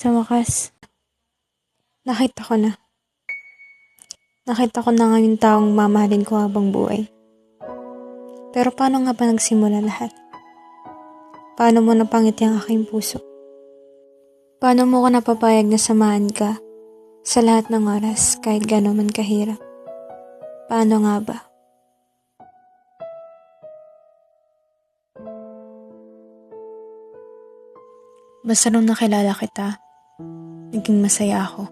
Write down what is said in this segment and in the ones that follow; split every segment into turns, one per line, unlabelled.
Sa wakas, nakita ko na. Nakita ko na nga yung taong mamahalin ko habang buhay. Pero paano nga ba nagsimula lahat? Paano mo napangiti ang aking puso? Paano mo ko napapayag na samahan ka sa lahat ng oras kahit gano'n man kahirap? Paano nga ba? Basta nung nakilala kita, naging masaya ako.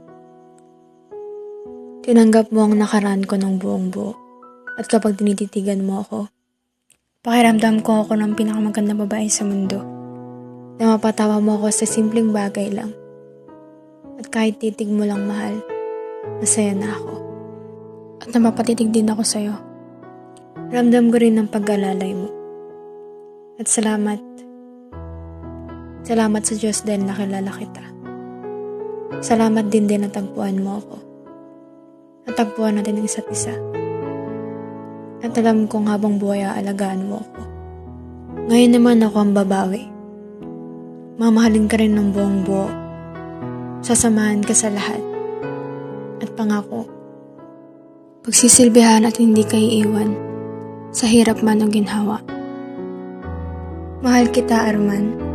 Tinanggap mo ang nakaraan ko ng buong buo. At kapag tinititigan mo ako, pakiramdam ko ako ng pinakamagandang babae sa mundo. Na mapatawa mo ako sa simpleng bagay lang. At kahit titig mo lang mahal, masaya na ako. At napapatitig din ako sa'yo. Ramdam ko rin ang pag-alalay mo. At salamat sa Diyos dahil nakilala kita. Salamat din natagpuan mo ako. Natagpuan natin ang isa't isa. At alam kong habang buhay aalagaan mo ako. Ngayon naman ako ang babawi. Mamahalin ka rin ng buong buo. Sasamahan ka sa lahat. At pangako, pagsisilbihan at hindi ka iiwan sa hirap man o ginhawa. Mahal kita, Arman.